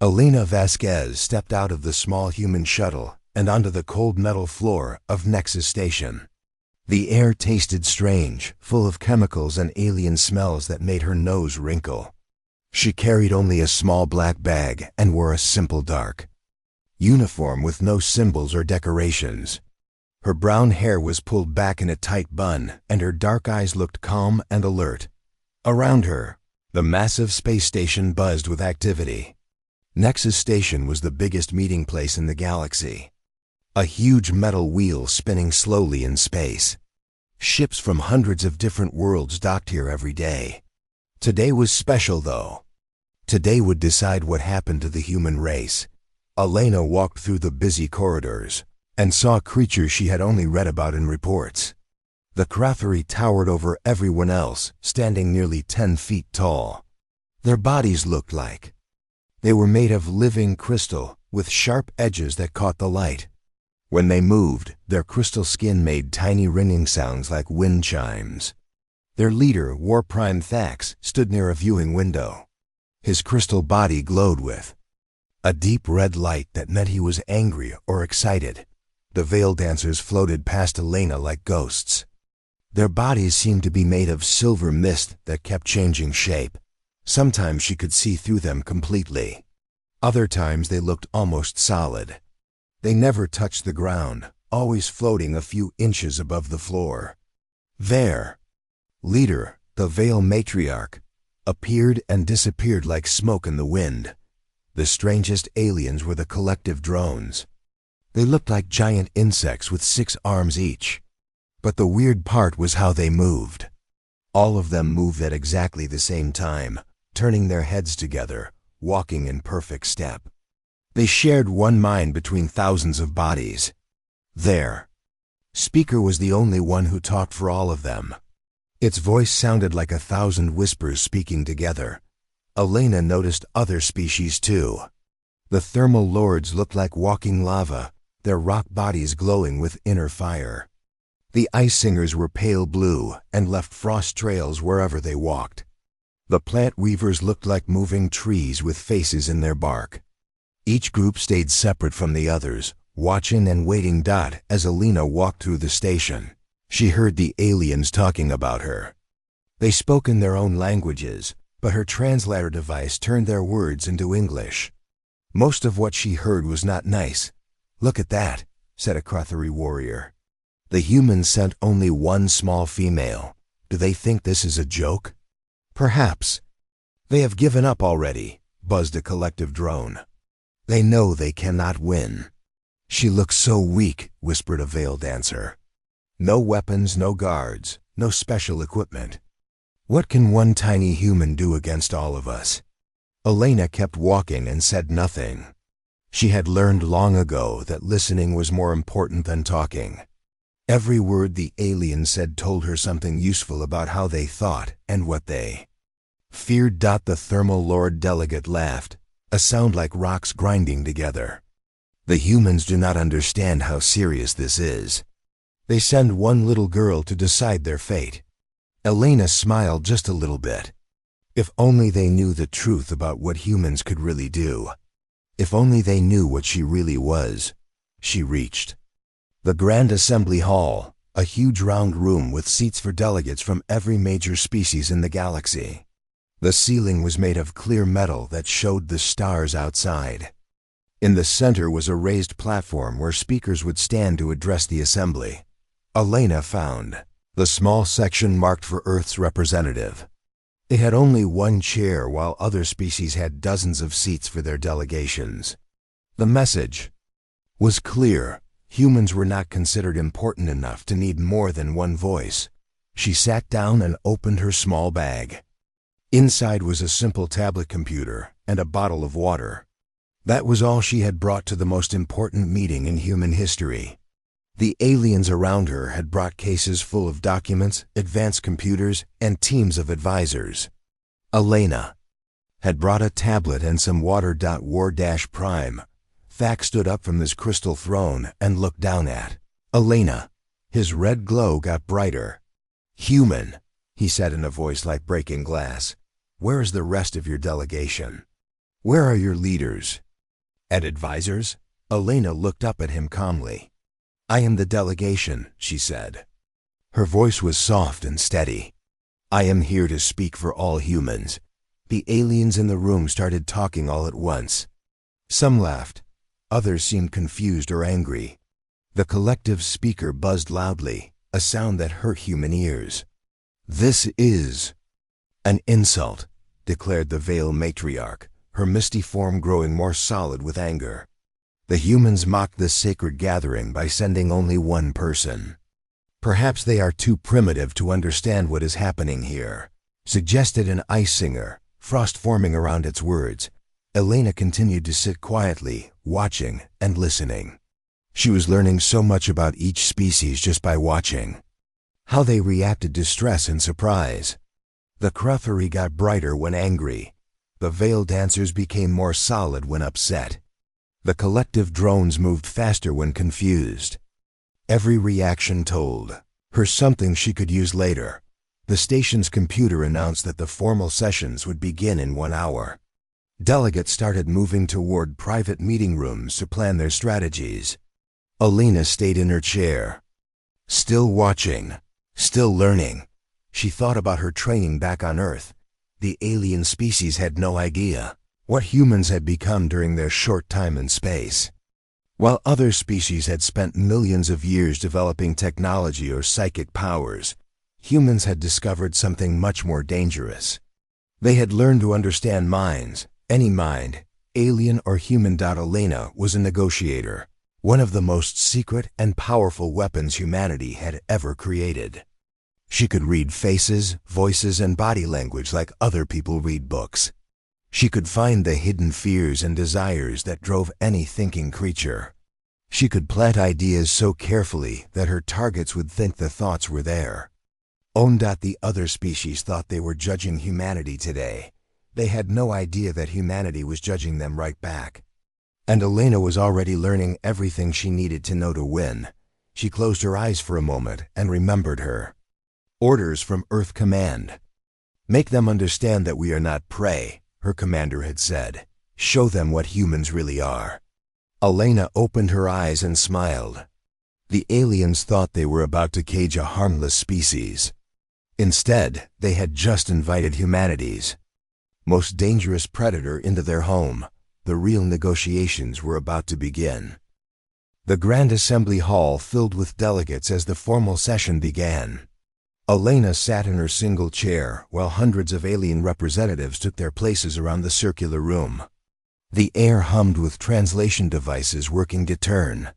Elena Vasquez stepped out of the small human shuttle and onto the cold metal floor of Nexus Station. The air tasted strange, full of chemicals and alien smells that made her nose wrinkle. She carried only a small black bag and wore a simple dark uniform with no symbols or decorations. Her brown hair was pulled back in a tight bun, and her dark eyes looked calm and alert. Around her, the massive space station buzzed with activity. Nexus Station was the biggest meeting place in the galaxy. A huge metal wheel spinning slowly in space. Ships from hundreds of different worlds docked here every day. Today was special, though. Today would decide what happened to the human race. Elena walked through the busy corridors and saw creatures she had only read about in reports. The Krathari towered over everyone else, standing nearly 10 feet tall. Their bodies looked like they were made of living crystal, with sharp edges that caught the light. When they moved, their crystal skin made tiny ringing sounds like wind chimes. Their leader, War Prime Thax, stood near a viewing window. His crystal body glowed with a deep red light that meant he was angry or excited. The veil dancers floated past Elena like ghosts. Their bodies seemed to be made of silver mist that kept changing shape. Sometimes she could see through them completely. Other times they looked almost solid. They never touched the ground, always floating a few inches above the floor. Their leader, the Veil Matriarch, appeared and disappeared like smoke in the wind. The strangest aliens were the collective drones. They looked like giant insects with 6 arms each. But the weird part was how they moved. All of them moved at exactly the same time, turning their heads together, walking in perfect step. They shared one mind between thousands of bodies. Their speaker was the only one who talked for all of them. Its voice sounded like 1,000 whispers speaking together. Elena noticed other species too. The thermal lords looked like walking lava, their rock bodies glowing with inner fire. The ice singers were pale blue and left frost trails wherever they walked. The plant weavers looked like moving trees with faces in their bark. Each group stayed separate from the others, watching and waiting. As Elena walked through the station, she heard the aliens talking about her. They spoke in their own languages, but her translator device turned their words into English. Most of what she heard was not nice. "Look at that," said a Krathari warrior. "The humans sent only one small female. Do they think this is a joke?" "Perhaps. They have given up already," buzzed a collective drone. "They know they cannot win." "She looks so weak," whispered a veil dancer. "No weapons, no guards, no special equipment. What can one tiny human do against all of us?" Elena kept walking and said nothing. She had learned long ago that listening was more important than talking. Every word the alien said told her something useful about how they thought and what they feared. The Thermal Lord delegate laughed, a sound like rocks grinding together. "The humans do not understand how serious this is. They send one little girl to decide their fate." Elena smiled just a little bit. If only they knew the truth about what humans could really do. If only they knew what she really was. She reached the Grand Assembly Hall, a huge round room with seats for delegates from every major species in the galaxy. The ceiling was made of clear metal that showed the stars outside. In the center was a raised platform where speakers would stand to address the assembly. Elena found the small section marked for Earth's representative. It had only one chair, while other species had dozens of seats for their delegations. The message was clear. Humans were not considered important enough to need more than one voice. She sat down and opened her small bag. Inside was a simple tablet computer and a bottle of water. That was all she had brought to the most important meeting in human history. The aliens around her had brought cases full of documents, advanced computers, and teams of advisors. Elena had brought a tablet and some water. War-Prime. Thax stood up from his crystal throne and looked down at Elena. His red glow got brighter. "Human," he said in a voice like breaking glass, "where is the rest of your delegation?" Where are your leaders and advisors? Elena looked up at him calmly. I am the delegation, she said. Her voice was soft and steady. I am here to speak for all humans. The aliens in the room started talking all at once. Some laughed. Others seemed confused or angry. The collective speaker buzzed loudly, a sound that hurt human ears. This is an insult, declared the veiled matriarch, her misty form growing more solid with anger. The humans mocked this sacred gathering by sending only one person. Perhaps they are too primitive to understand what is happening here, suggested an ice singer, frost forming around its words. Elena continued to sit quietly, watching and listening. She was learning so much about each species just by watching. How they reacted to stress and surprise. The cruffery got brighter when angry. The veiled dancers became more solid when upset. The collective drones moved faster when confused. Every reaction told her something she could use later. The station's computer announced that the formal sessions would begin in 1 hour. Delegates started moving toward private meeting rooms to plan their strategies. Elena stayed in her chair. Still watching, still learning. She thought about her training back on Earth. The alien species had no idea what humans had become during their short time in space. While other species had spent millions of years developing technology or psychic powers, humans had discovered something much more dangerous. They had learned to understand minds, any mind, alien or human. Elena was a negotiator, one of the most secret and powerful weapons humanity had ever created. She could read faces, voices, and body language like other people read books. She could find the hidden fears and desires that drove any thinking creature. She could plant ideas so carefully that her targets would think the thoughts were there. The other species thought they were judging humanity today. They had no idea that humanity was judging them right back. And Elena was already learning everything she needed to know to win. She closed her eyes for a moment and remembered her orders from Earth Command. Make them understand that we are not prey, her commander had said. Show them what humans really are. Elena opened her eyes and smiled. The aliens thought they were about to cage a harmless species. Instead, they had just invited humanity's most dangerous predator into their home. The real negotiations were about to begin. The Grand Assembly Hall filled with delegates as the formal session began. Elena sat in her single chair while hundreds of alien representatives took their places around the circular room. The air hummed with translation devices working to turn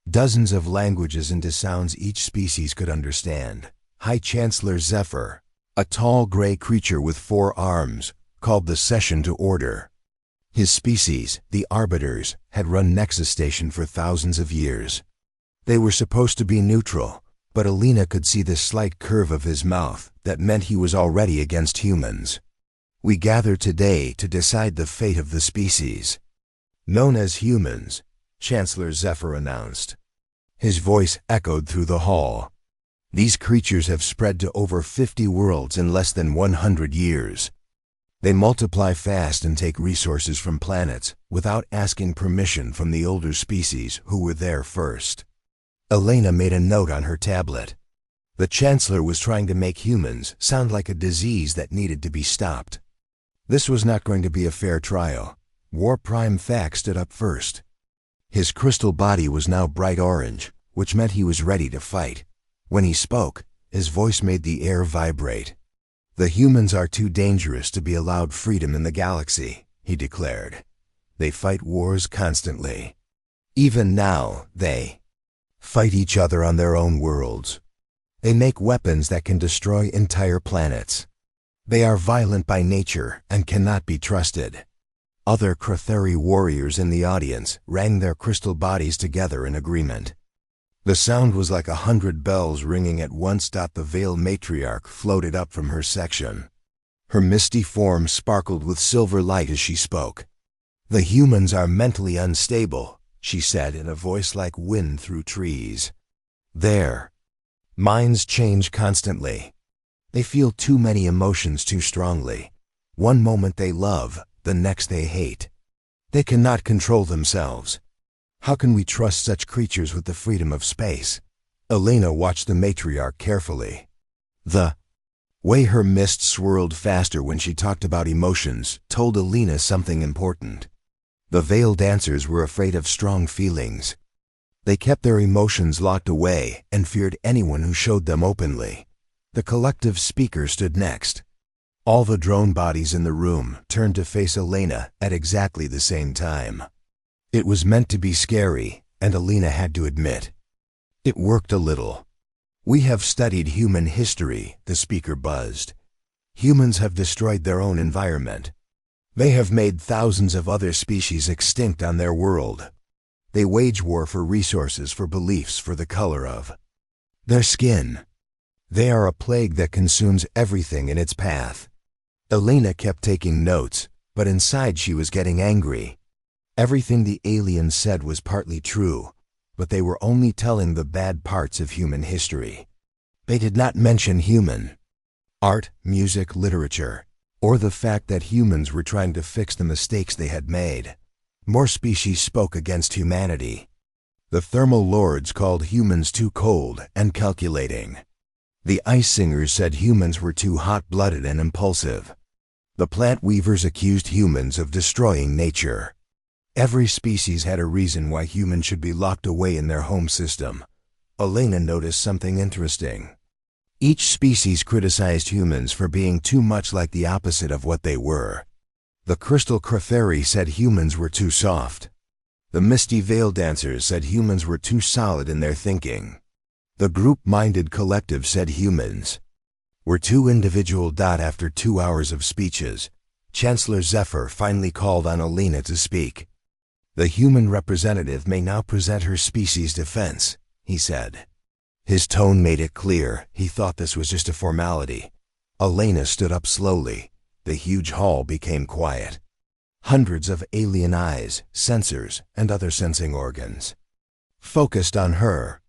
dozens of languages into sounds each species could understand. High Chancellor Zephyr, a tall gray creature with 4 arms, called the session to order. His species, the Arbiters, had run Nexus Station for thousands of years. They were supposed to be neutral, but Elena could see the slight curve of his mouth that meant he was already against humans. We gather today to decide the fate of the species known as humans, Chancellor Zephyr announced. His voice echoed through the hall. These creatures have spread to over 50 worlds in less than 100 years. They multiply fast and take resources from planets without asking permission from the older species who were there first. Elena made a note on her tablet. The Chancellor was trying to make humans sound like a disease that needed to be stopped. This was not going to be a fair trial. War Prime Fac stood up first. His crystal body was now bright orange, which meant he was ready to fight. When he spoke, his voice made the air vibrate. The humans are too dangerous to be allowed freedom in the galaxy, he declared. They fight wars constantly. Even now, they fight each other on their own worlds. They make weapons that can destroy entire planets. They are violent by nature and cannot be trusted. Other Cratheri warriors in the audience rang their crystal bodies together in agreement. The sound was like 100 bells ringing at once. The veiled matriarch floated up from her section. Her misty form sparkled with silver light as she spoke. The humans are mentally unstable, she said in a voice like wind through trees. Their minds change constantly. They feel too many emotions too strongly. One moment they love, the next they hate. They cannot control themselves. How can we trust such creatures with the freedom of space? Elena watched the matriarch carefully. The way her mist swirled faster when she talked about emotions told Elena something important. The veil dancers were afraid of strong feelings. They kept their emotions locked away and feared anyone who showed them openly. The collective speaker stood next. All the drone bodies in the room turned to face Elena at exactly the same time. It was meant to be scary, and Elena had to admit. It worked a little. We have studied human history, the speaker buzzed. Humans have destroyed their own environment. They have made thousands of other species extinct on their world. They wage war for resources, for beliefs, for the color of their skin. They are a plague that consumes everything in its path. Elena kept taking notes, but inside she was getting angry. Everything the aliens said was partly true, but they were only telling the bad parts of human history. They did not mention human art, music, literature, or the fact that humans were trying to fix the mistakes they had made. More species spoke against humanity. The thermal lords called humans too cold and calculating. The ice singers said humans were too hot-blooded and impulsive. The plant weavers accused humans of destroying nature. Every species had a reason why humans should be locked away in their home system. Elena noticed something interesting. Each species criticized humans for being too much like the opposite of what they were. The crystal Creferi said humans were too soft. The misty veil dancers said humans were too solid in their thinking. The group-minded collective said humans were too individual. After 2 hours of speeches, Chancellor Zephyr finally called on Elena to speak. The human representative may now present her species' defense, he said. His tone made it clear he thought this was just a formality. Elena stood up slowly. The huge hall became quiet. Hundreds of alien eyes, sensors, and other sensing organs focused on her.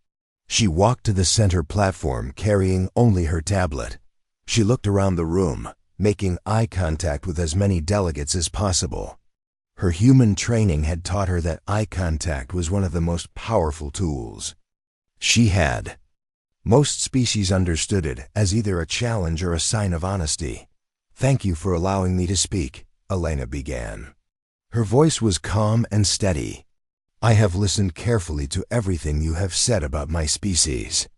She walked to the center platform carrying only her tablet. She looked around the room, making eye contact with as many delegates as possible. Her human training had taught her that eye contact was one of the most powerful tools she had. Most species understood it as either a challenge or a sign of honesty. "Thank you for allowing me to speak," Elena began. Her voice was calm and steady. "I have listened carefully to everything you have said about my species.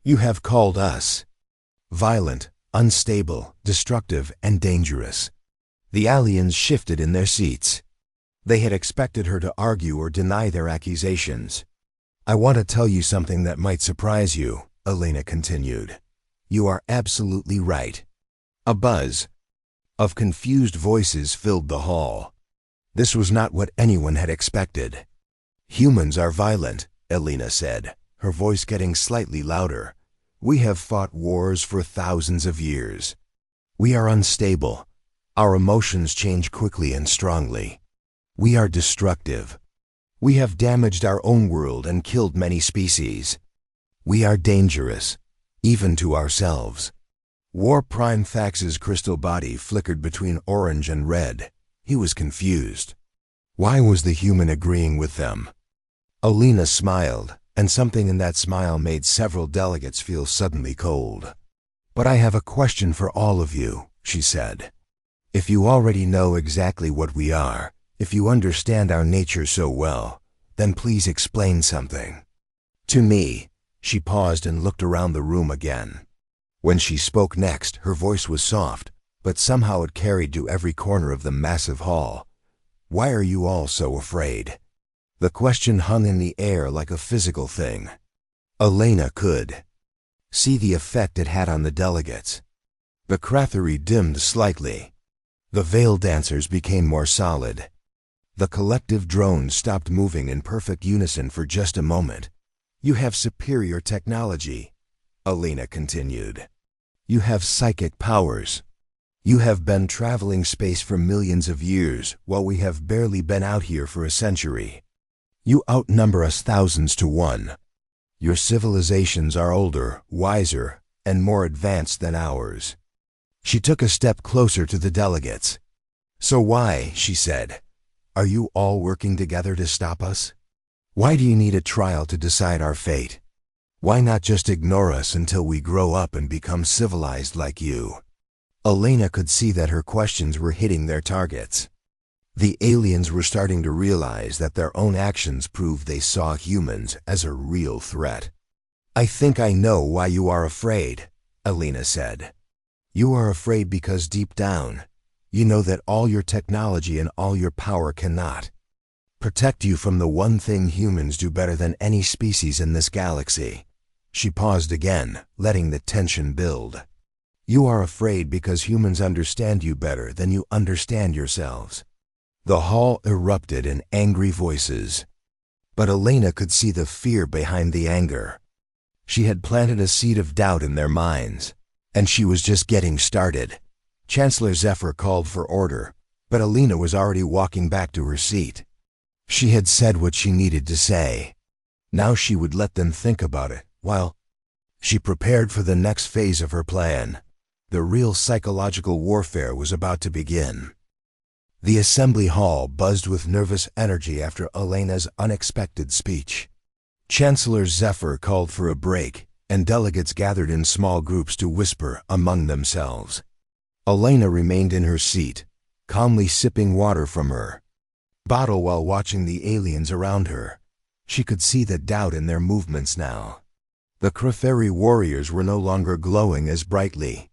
You have called us violent, unstable, destructive, and dangerous." The aliens shifted in their seats. They had expected her to argue or deny their accusations. "I want to tell you something that might surprise you," Elena continued. "You are absolutely right." A buzz of confused voices filled the hall. This was not what anyone had expected. "Humans are violent," Elena said, her voice getting slightly louder. "We have fought wars for thousands of years. We are unstable. Our emotions change quickly and strongly. We are destructive. We have damaged our own world and killed many species. We are dangerous, even to ourselves." War Prime Fax's crystal body flickered between orange and red. He was confused. Why was the human agreeing with them? Elena smiled, and something in that smile made several delegates feel suddenly cold. "But I have a question for all of you," she said. "If you already know exactly what we are, if you understand our nature so well, then please explain something to me." She paused and looked around the room again. When she spoke next, her voice was soft, but somehow it carried to every corner of the massive hall. "Why are you all so afraid?" The question hung in the air like a physical thing. Elena could see the effect it had on the delegates. The Crathery dimmed slightly. The veil dancers became more solid. The collective drones stopped moving in perfect unison for just a moment. "You have superior technology," Elena continued. "You have psychic powers. You have been traveling space for millions of years, while we have barely been out here for a century. You outnumber us thousands to one. Your civilizations are older, wiser, and more advanced than ours." She took a step closer to the delegates. "So why," she said, "are you all working together to stop us? Why do you need a trial to decide our fate? Why not just ignore us until we grow up and become civilized like you?" Elena could see that her questions were hitting their targets. The aliens were starting to realize that their own actions proved they saw humans as a real threat. "I think I know why you are afraid," Elena said. "You are afraid because deep down, you know that all your technology and all your power cannot protect you from the one thing humans do better than any species in this galaxy." She paused again, letting the tension build. "You are afraid because humans understand you better than you understand yourselves." The hall erupted in angry voices, but Elena could see the fear behind the anger. She had planted a seed of doubt in their minds, and she was just getting started. Chancellor Zephyr called for order, but Elena was already walking back to her seat. She had said what she needed to say. Now she would let them think about it, while she prepared for the next phase of her plan. The real psychological warfare was about to begin. The assembly hall buzzed with nervous energy after Elena's unexpected speech. Chancellor Zephyr called for a break, and delegates gathered in small groups to whisper among themselves. Elena remained in her seat, calmly sipping water from her bottle while watching the aliens around her. She could see the doubt in their movements now. The Creferi warriors were no longer glowing as brightly.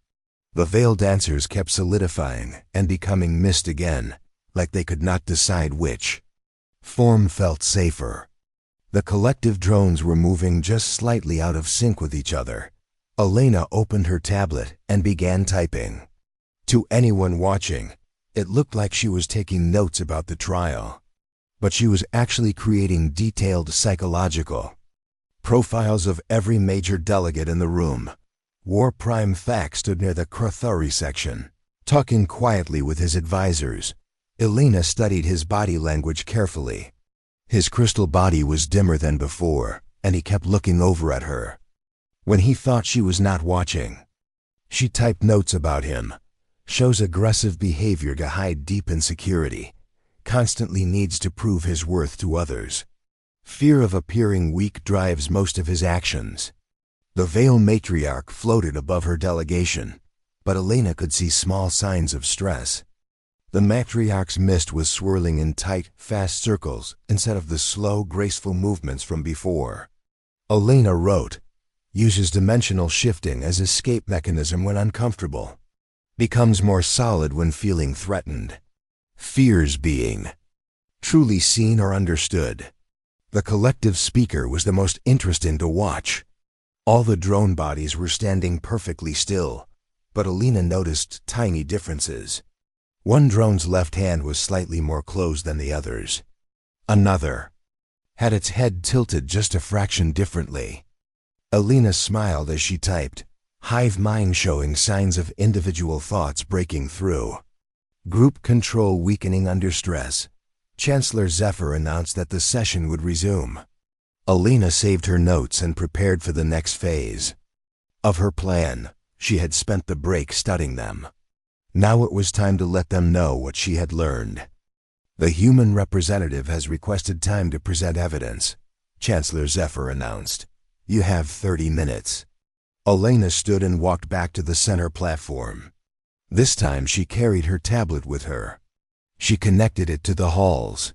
The veil dancers kept solidifying and becoming mist again, like they could not decide which form felt safer. The collective drones were moving just slightly out of sync with each other. Elena opened her tablet and began typing. To anyone watching, it looked like she was taking notes about the trial, but she was actually creating detailed psychological profiles of every major delegate in the room. War Prime Fac stood near the Creferi section, talking quietly with his advisors. Elena studied his body language carefully. His crystal body was dimmer than before, and he kept looking over at her when he thought she was not watching. She typed notes about him. Shows aggressive behavior to hide deep insecurity. Constantly needs to prove his worth to others. Fear of appearing weak drives most of his actions. The Veil Matriarch floated above her delegation, but Elena could see small signs of stress. The Matriarch's mist was swirling in tight, fast circles instead of the slow, graceful movements from before. Elena wrote, "Uses dimensional shifting as escape mechanism when uncomfortable. Becomes more solid when feeling threatened. Fears being truly seen or understood." The collective speaker was the most interesting to watch. All the drone bodies were standing perfectly still, but Elena noticed tiny differences. One drone's left hand was slightly more closed than the others. Another had its head tilted just a fraction differently. Elena smiled as she typed, hive mind showing signs of individual thoughts breaking through. Group control weakening under stress. Chancellor Zephyr announced that the session would resume. Elena saved her notes and prepared for the next phase of her plan. She had spent the break studying them. Now it was time to let them know what she had learned. "The human representative has requested time to present evidence," Chancellor Zephyr announced. "You have 30 minutes. Elena stood and walked back to the center platform. This time she carried her tablet with her. She connected it to the hall's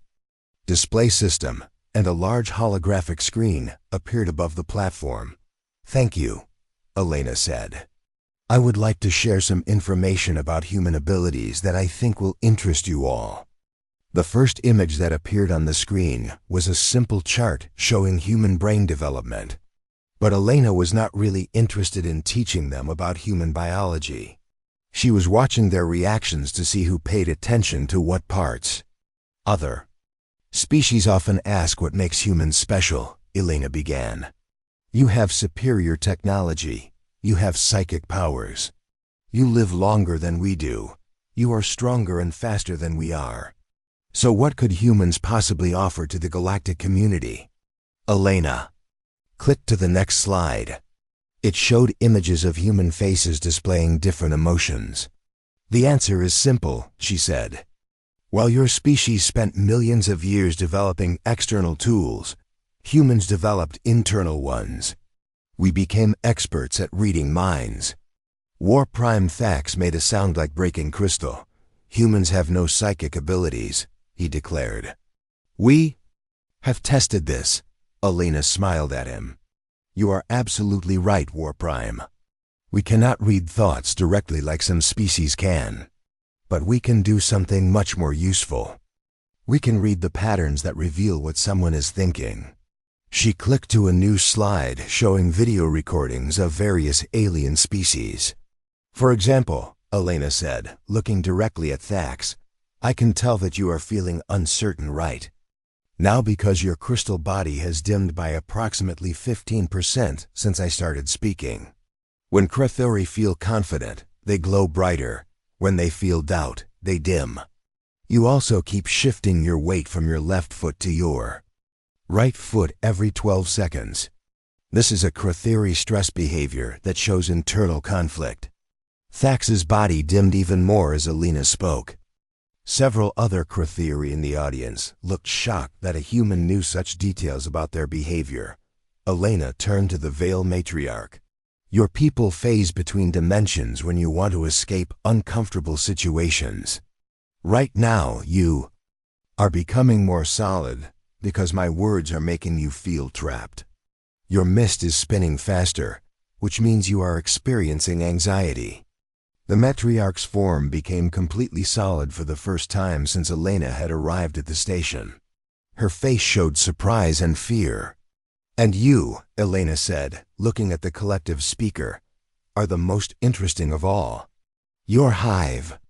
display system, and a large holographic screen appeared above the platform. "Thank you," Elena said. "I would like to share some information about human abilities that I think will interest you all." The first image that appeared on the screen was a simple chart showing human brain development. But Elena was not really interested in teaching them about human biology. She was watching their reactions to see who paid attention to what parts. "Other species often ask what makes humans special," Elena began. "You have superior technology. You have psychic powers. You live longer than we do. You are stronger and faster than we are. So what could humans possibly offer to the galactic community?" Elena clicked to the next slide. It showed images of human faces displaying different emotions. "The answer is simple," she said. While your species spent millions of years developing external tools, humans developed internal ones. We became experts at reading minds. War Prime Thax made a sound like breaking crystal. Humans have no psychic abilities, he declared. We have tested this. Elena smiled at him. You are absolutely right, War Prime. We cannot read thoughts directly like some species can. But we can do something much more useful. We can read the patterns that reveal what someone is thinking. She clicked to a new slide showing video recordings of various alien species. For example, Elena said, looking directly at Thax, I can tell that you are feeling uncertain, right? Now because your crystal body has dimmed by approximately 15% since I started speaking. When Crethori feel confident, they glow brighter. When they feel doubt, they dim. You also keep shifting your weight from your left foot to your right foot every 12 seconds. This is a Crethori stress behavior that shows internal conflict. Thax's body dimmed even more as Elena spoke. Several other Crethori in the audience looked shocked that a human knew such details about their behavior. Elena turned to the Veil Matriarch. Your people phase between dimensions when you want to escape uncomfortable situations. Right now, you are becoming more solid because my words are making you feel trapped. Your mist is spinning faster, which means you are experiencing anxiety. The matriarch's form became completely solid for the first time since Elena had arrived at the station. Her face showed surprise and fear. And you, Elena said, looking at the collective speaker, are the most interesting of all. Your hive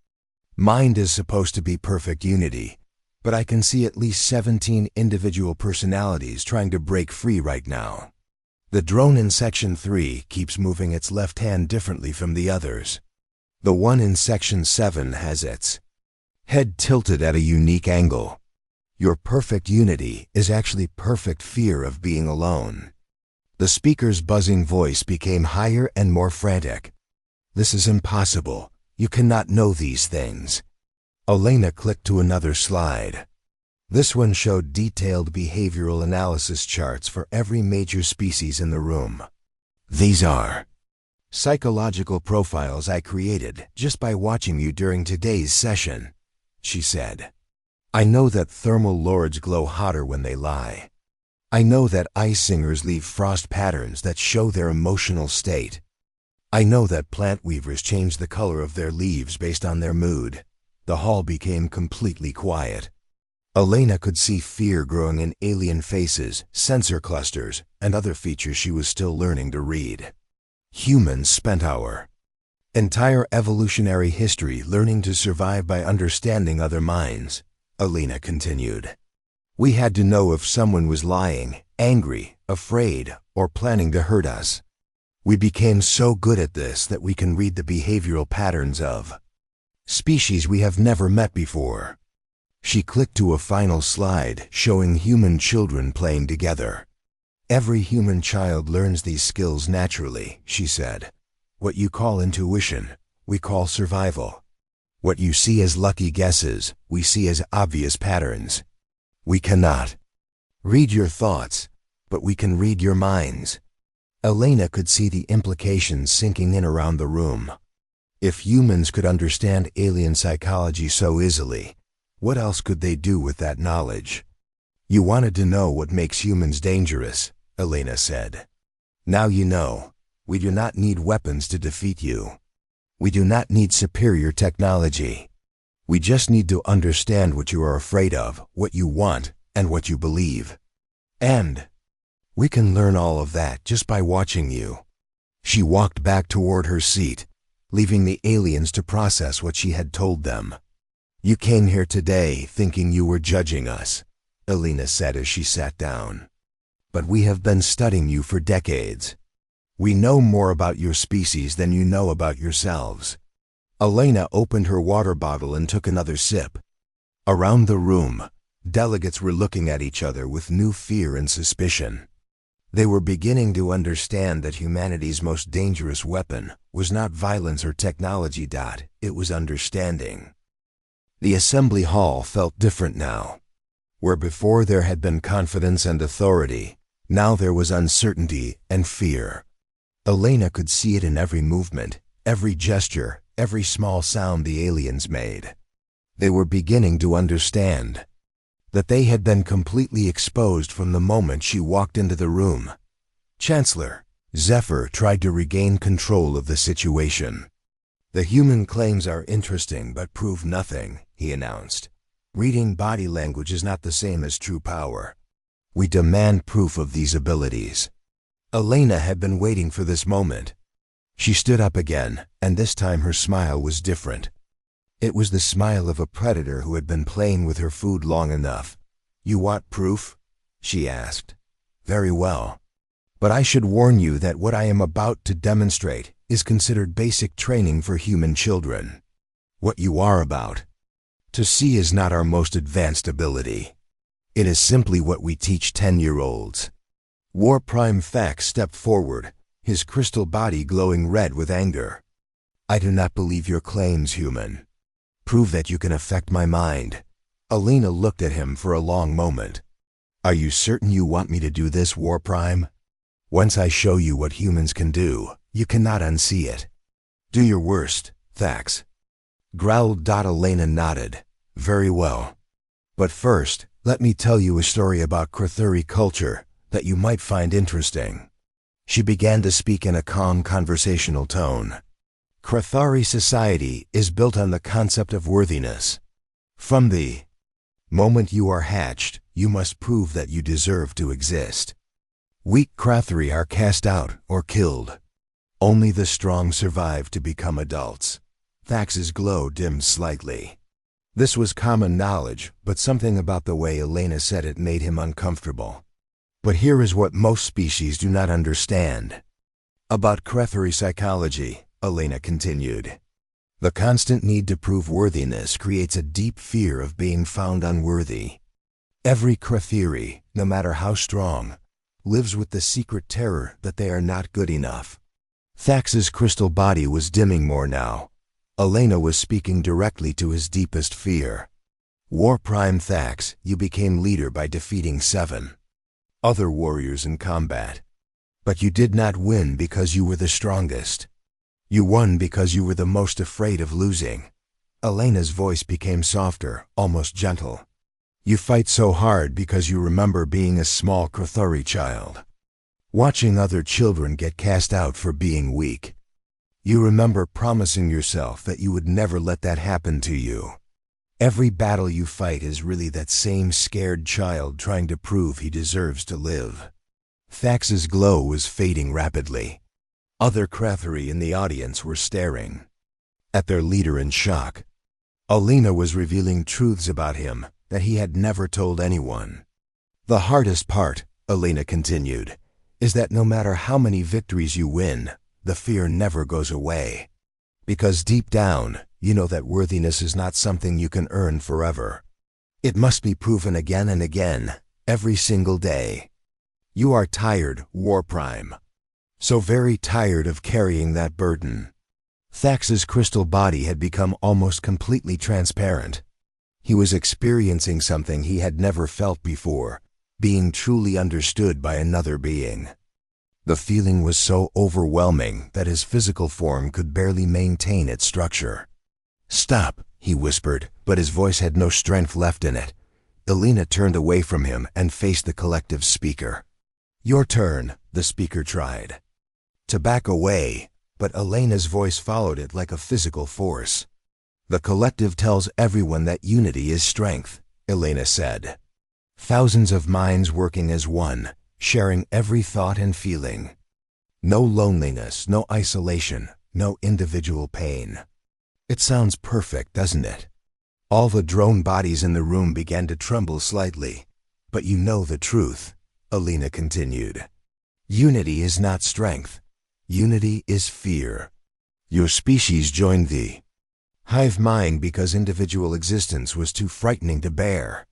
mind is supposed to be perfect unity, but I can see at least 17 individual personalities trying to break free right now. The drone in Section 3 keeps moving its left hand differently from the others. The one in Section 7 has its head tilted at a unique angle. Your perfect unity is actually perfect fear of being alone. The speaker's buzzing voice became higher and more frantic. This is impossible. You cannot know these things. Elena clicked to another slide. This one showed detailed behavioral analysis charts for every major species in the room. These are psychological profiles I created just by watching you during today's session, she said. I know that thermal lords glow hotter when they lie. I know that ice singers leave frost patterns that show their emotional state. I know that plant weavers change the color of their leaves based on their mood. The hall became completely quiet. Elena could see fear growing in alien faces, sensor clusters, and other features she was still learning to read. Humans spent our entire evolutionary history learning to survive by understanding other minds, Elena continued. We had to know if someone was lying, angry, afraid, or planning to hurt us. We became so good at this that we can read the behavioral patterns of species we have never met before. She clicked to a final slide showing human children playing together. Every human child learns these skills naturally, she said. What you call intuition, we call survival. What you see as lucky guesses, we see as obvious patterns. We cannot read your thoughts, but we can read your minds. Elena could see the implications sinking in around the room. If humans could understand alien psychology so easily, what else could they do with that knowledge? You wanted to know what makes humans dangerous, Elena said. Now you know. We do not need weapons to defeat you. We do not need superior technology. We just need to understand what you are afraid of, what you want, and what you believe. And we can learn all of that just by watching you. She walked back toward her seat, leaving the aliens to process what she had told them. You came here today thinking you were judging us, Elena said as she sat down. But we have been studying you for decades. We know more about your species than you know about yourselves. Elena opened her water bottle and took another sip. Around the room, delegates were looking at each other with new fear and suspicion. They were beginning to understand that humanity's most dangerous weapon was not violence or technology. It was understanding. The assembly hall felt different now. Where before there had been confidence and authority, now there was uncertainty and fear. Elena could see it in every movement, every gesture, every small sound the aliens made. They were beginning to understand that they had been completely exposed from the moment she walked into the room. Chancellor, Zephyr tried to regain control of the situation. "The human claims are interesting but prove nothing," he announced. "Reading body language is not the same as true power. We demand proof of these abilities." Elena had been waiting for this moment. She stood up again, and this time her smile was different. It was the smile of a predator who had been playing with her food long enough. "You want proof?" she asked. "Very well. But I should warn you that what I am about to demonstrate is considered basic training for human children. What you are about to see is not our most advanced ability. It is simply what we teach 10-year-olds. War Prime Thax stepped forward, his crystal body glowing red with anger. "I do not believe your claims, human. Prove that you can affect my mind." Elena looked at him for a long moment. "Are you certain you want me to do this, War Prime? Once I show you what humans can do, you cannot unsee it." "Do your worst, Thax," growled. Elena nodded. "Very well. But first, let me tell you a story about Krathuri culture that you might find interesting." She began to speak in a calm conversational tone. "Krathuri society is built on the concept of worthiness. From the moment you are hatched, you must prove that you deserve to exist. Weak Krathuri are cast out or killed. Only the strong survive to become adults." Thax's glow dimmed slightly. This was common knowledge, but something about the way Elena said it made him uncomfortable. "But here is what most species do not understand about Krathuri psychology," Elena continued. "The constant need to prove worthiness creates a deep fear of being found unworthy. Every Krathuri, no matter how strong, lives with the secret terror that they are not good enough." Thax's crystal body was dimming more now. Elena was speaking directly to his deepest fear. "War Prime Thax, you became leader by defeating 7 other warriors in combat. But you did not win because you were the strongest. You won because you were the most afraid of losing." Elena's voice became softer, almost gentle. "You fight so hard because you remember being a small Krathuri child, watching other children get cast out for being weak. You remember promising yourself that you would never let that happen to you. Every battle you fight is really that same scared child trying to prove he deserves to live." Thax's glow was fading rapidly. Other Krathuri in the audience were staring at their leader in shock. Elena was revealing truths about him that he had never told anyone. "The hardest part," Elena continued, "is that no matter how many victories you win, the fear never goes away. Because deep down, you know that worthiness is not something you can earn forever. It must be proven again and again, every single day. You are tired, War Prime. So very tired of carrying that burden." Thax's crystal body had become almost completely transparent. He was experiencing something he had never felt before, being truly understood by another being. The feeling was so overwhelming that his physical form could barely maintain its structure. "Stop," he whispered, but his voice had no strength left in it. Elena turned away from him and faced the collective speaker. "Your turn," the speaker tried to back away, but Elena's voice followed it like a physical force. "The collective tells everyone that unity is strength," Elena said. "Thousands of minds working as one, sharing every thought and feeling. No loneliness, no isolation, no individual pain." It sounds perfect, doesn't it? All the drone bodies in the room began to tremble slightly. "But you know the truth," Elena continued. "Unity is not strength. Unity is fear. Your species joined the hive mind because individual existence was too frightening to bear.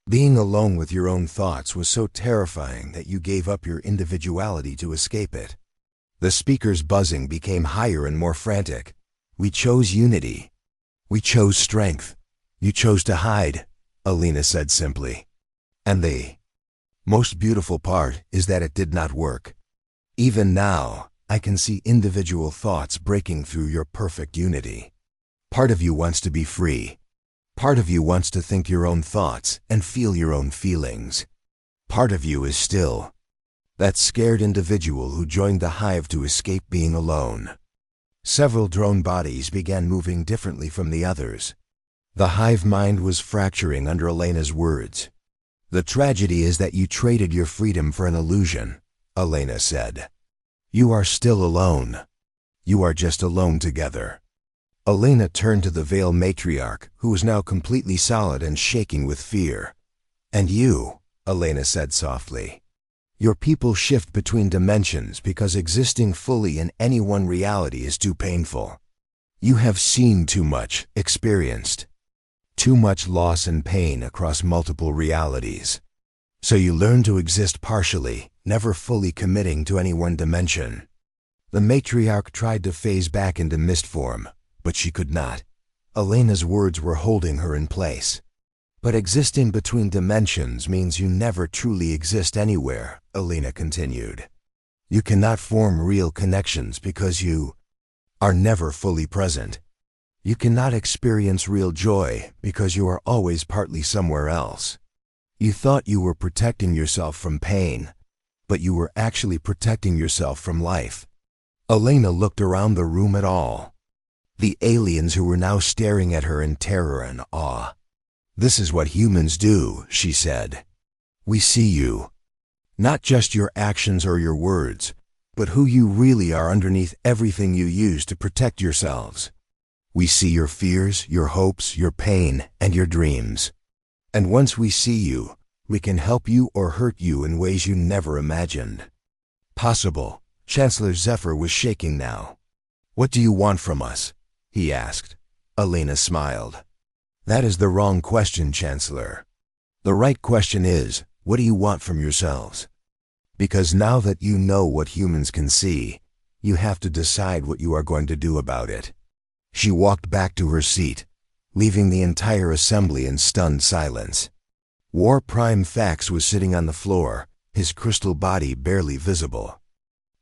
Being alone with your own thoughts was so terrifying that you gave up your individuality to escape it." The speaker's buzzing became higher and more frantic. "We chose unity. We chose strength. You chose to hide, Alina said simply. And the most beautiful part is that it did not work. Even now, I can see individual thoughts breaking through your perfect unity. Part of you wants to be free. Part of you wants to think your own thoughts and feel your own feelings. Part of you is still that scared individual who joined the hive to escape being alone. Several drone bodies began moving differently from the others. The hive mind was fracturing under Elena's words. The tragedy is that you traded your freedom for an illusion, Elena said. You are still alone. You are just alone together. Elena turned to the Veil Matriarch, who was now completely solid and shaking with fear. And you, Elena said softly. Your people shift between dimensions because existing fully in any one reality is too painful. You have seen too much, experienced too much loss and pain across multiple realities. So you learn to exist partially, never fully committing to any one dimension. The matriarch tried to phase back into mist form, but she could not. Elena's words were holding her in place. But existing between dimensions means you never truly exist anywhere, Elena continued. You cannot form real connections because you are never fully present. You cannot experience real joy because you are always partly somewhere else. You thought you were protecting yourself from pain, but you were actually protecting yourself from life. Elena looked around the room at all. The aliens who were now staring at her in terror and awe. This is what humans do, she said. We see you. Not just your actions or your words, but who you really are underneath everything you use to protect yourselves. We see your fears, your hopes, your pain, and your dreams. And once we see you, we can help you or hurt you in ways you never imagined possible. Chancellor Zephyr was shaking now. What do you want from us? He asked. Elena smiled. That is the wrong question, Chancellor. The right question is, what do you want from yourselves? Because now that you know what humans can see, you have to decide what you are going to do about it. She walked back to her seat, leaving the entire assembly in stunned silence. War Prime Fax was sitting on the floor, his crystal body barely visible.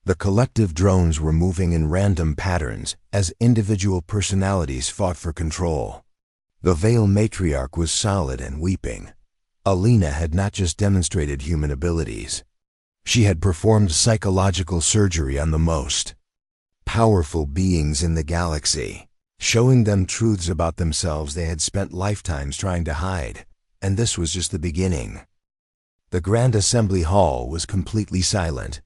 The collective drones were moving in random patterns as individual personalities fought for control. The Veil Matriarch was solid and weeping. Alina had not just demonstrated human abilities. She had performed psychological surgery on the most powerful beings in the galaxy, showing them truths about themselves they had spent lifetimes trying to hide, and this was just the beginning. The Grand Assembly Hall was completely silent.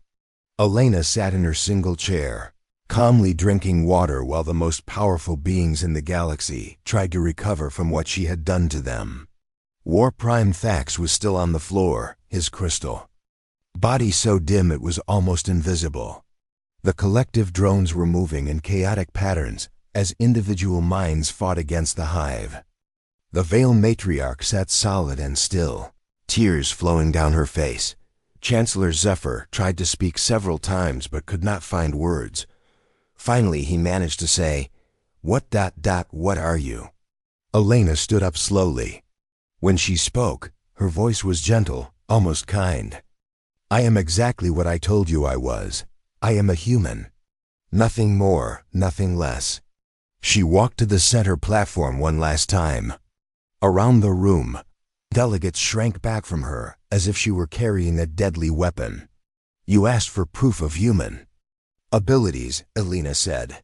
Elena sat in her single chair, calmly drinking water while the most powerful beings in the galaxy tried to recover from what she had done to them. War Prime Fax was still on the floor, his crystal body so dim it was almost invisible. The collective drones were moving in chaotic patterns as individual minds fought against the hive. The Veil Matriarch sat solid and still, tears flowing down her face. Chancellor Zephyr tried to speak several times but could not find words. Finally, he managed to say, what are you? Elena stood up slowly. When she spoke, her voice was gentle, almost kind. I am exactly what I told you I was. I am a human. Nothing more, nothing less. She walked to the center platform one last time. Around the room, delegates shrank back from her as if she were carrying a deadly weapon. You asked for proof of human abilities, Elena said.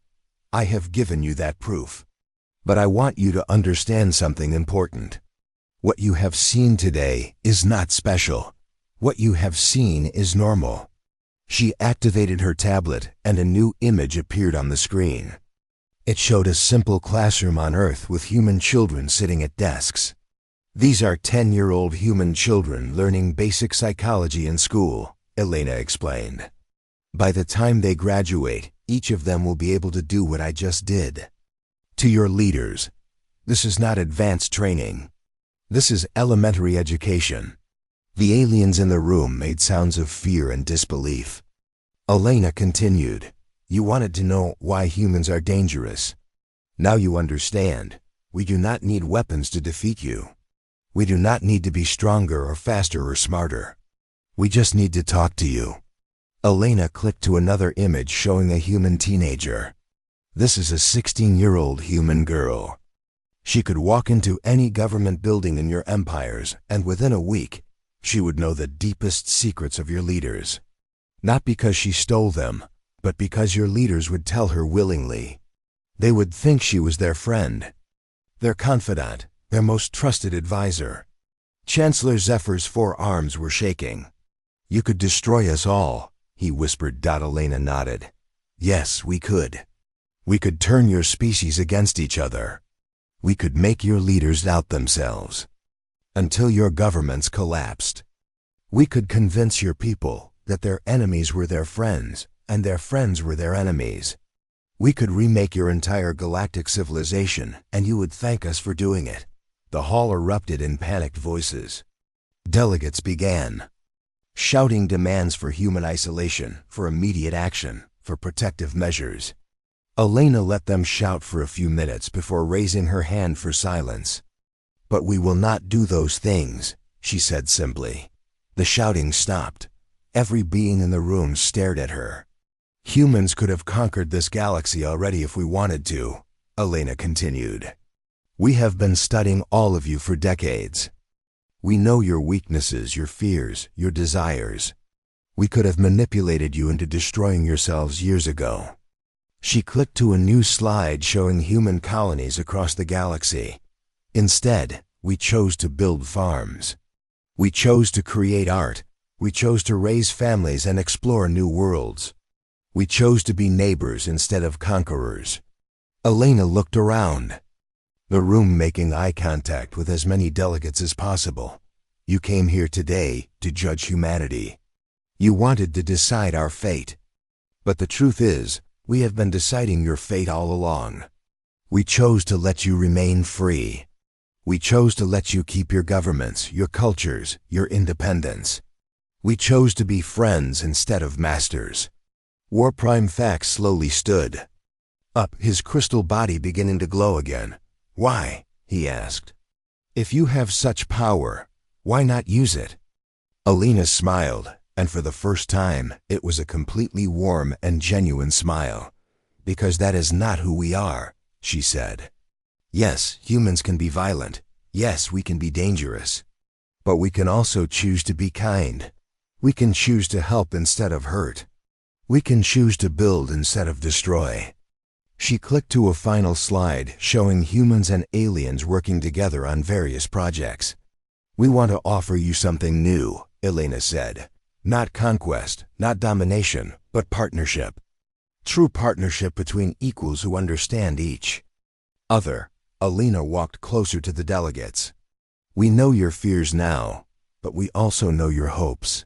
I have given you that proof. But I want you to understand something important. What you have seen today is not special. What you have seen is normal. She activated her tablet and a new image appeared on the screen. It showed a simple classroom on Earth with human children sitting at desks. These are 10-year-old human children learning basic psychology in school, Elena explained. By the time they graduate, each of them will be able to do what I just did. To your leaders, this is not advanced training. This is elementary education. The aliens in the room made sounds of fear and disbelief. Elena continued, you wanted to know why humans are dangerous. Now you understand. We do not need weapons to defeat you. We do not need to be stronger or faster or smarter. We just need to talk to you." Elena clicked to another image showing a human teenager. This is a 16-year-old human girl. She could walk into any government building in your empires, and within a week, she would know the deepest secrets of your leaders. Not because she stole them, but because your leaders would tell her willingly. They would think she was their friend, their confidant, their most trusted advisor. Chancellor Zephyr's forearms were shaking. "You could destroy us all," he whispered. Elena nodded. "Yes, we could. We could turn your species against each other. We could make your leaders doubt themselves, until your governments collapsed. We could convince your people that their enemies were their friends, and their friends were their enemies. We could remake your entire galactic civilization, and you would thank us for doing it." The hall erupted in panicked voices. Delegates began shouting demands for human isolation, for immediate action, for protective measures. Elena let them shout for a few minutes before raising her hand for silence. "But we will not do those things," she said simply. The shouting stopped. Every being in the room stared at her. "Humans could have conquered this galaxy already if we wanted to," Elena continued. "We have been studying all of you for decades. We know your weaknesses, your fears, your desires. We could have manipulated you into destroying yourselves years ago." She clicked to a new slide showing human colonies across the galaxy. "Instead, we chose to build farms. We chose to create art. We chose to raise families and explore new worlds. We chose to be neighbors instead of conquerors." Elena looked around, the room making eye contact with as many delegates as possible. "You came here today to judge humanity. You wanted to decide our fate. But the truth is, we have been deciding your fate all along. We chose to let you remain free. We chose to let you keep your governments, your cultures, your independence. We chose to be friends instead of masters." War Prime Fax slowly stood up, his crystal body beginning to glow again. "Why?" he asked. "If you have such power, why not use it?" Elena smiled, and for the first time, it was a completely warm and genuine smile. "Because that is not who we are," she said. "Yes, humans can be violent. Yes, we can be dangerous. But we can also choose to be kind. We can choose to help instead of hurt. We can choose to build instead of destroy." She clicked to a final slide showing humans and aliens working together on various projects. "We want to offer you something new," Elena said. "Not conquest, not domination, but partnership. True partnership between equals who understand each other." Elena walked closer to the delegates. "We know your fears now, but we also know your hopes.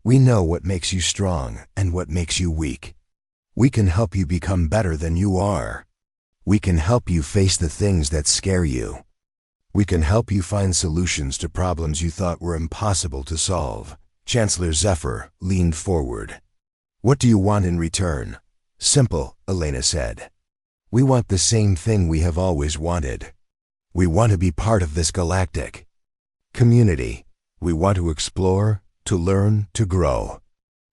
We know what makes you strong and what makes you weak. We can help you become better than you are. We can help you face the things that scare you. We can help you find solutions to problems you thought were impossible to solve." Chancellor Zephyr leaned forward. "What do you want in return?" "Simple," Elena said. "We want the same thing we have always wanted. We want to be part of this galactic community. We want to explore, to learn, to grow.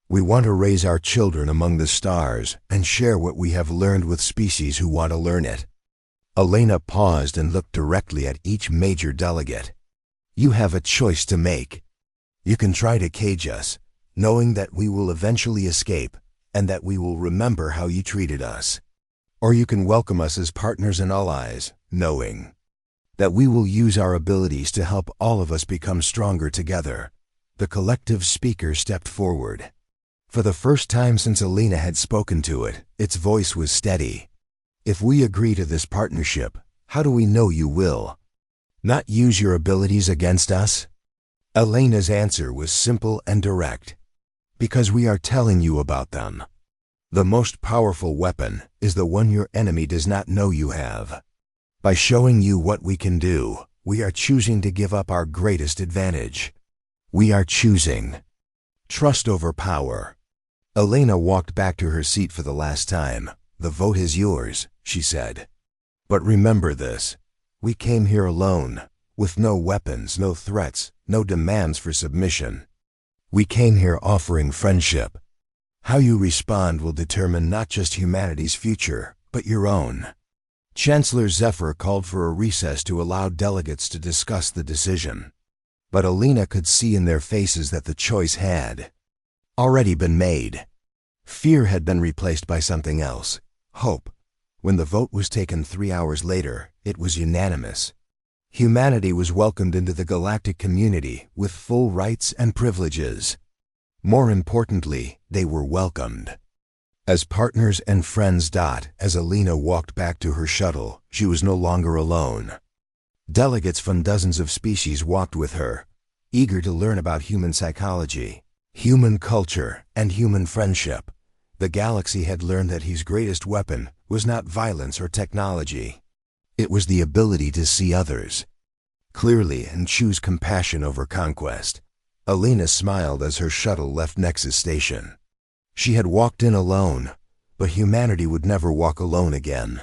We want to raise our children among the stars and share what we have learned with species who want to learn it." Elena paused and looked directly at each major delegate. "You have a choice to make. You can try to cage us, knowing that we will eventually escape and that we will remember how you treated us. Or you can welcome us as partners and allies, knowing that we will use our abilities to help all of us become stronger together." The collective speaker stepped forward. For the first time since Elena had spoken to it, its voice was steady. "If we agree to this partnership, how do we know you will not use your abilities against us?" Elena's answer was simple and direct. "Because we are telling you about them. The most powerful weapon is the one your enemy does not know you have. By showing you what we can do, we are choosing to give up our greatest advantage. We are choosing trust over power." Elena walked back to her seat for the last time. "The vote is yours," she said. "But remember this. We came here alone, with no weapons, no threats, no demands for submission. We came here offering friendship. How you respond will determine not just humanity's future, but your own. Chancellor Zephyr called for a recess to allow delegates to discuss the decision. But Alina could see in their faces that the choice had already been made. Fear had been replaced by something else, hope. When the vote was taken 3 hours later, it was unanimous. Humanity was welcomed into the galactic community with full rights and privileges. More importantly, they were welcomed as partners and friends. As Alina walked back to her shuttle, she was no longer alone. Delegates from dozens of species walked with her, eager to learn about human psychology, human culture, and human friendship. The galaxy had learned that his greatest weapon was not violence or technology. It was the ability to see others clearly and choose compassion over conquest. Alina smiled as her shuttle left Nexus Station. She had walked in alone, but humanity would never walk alone again.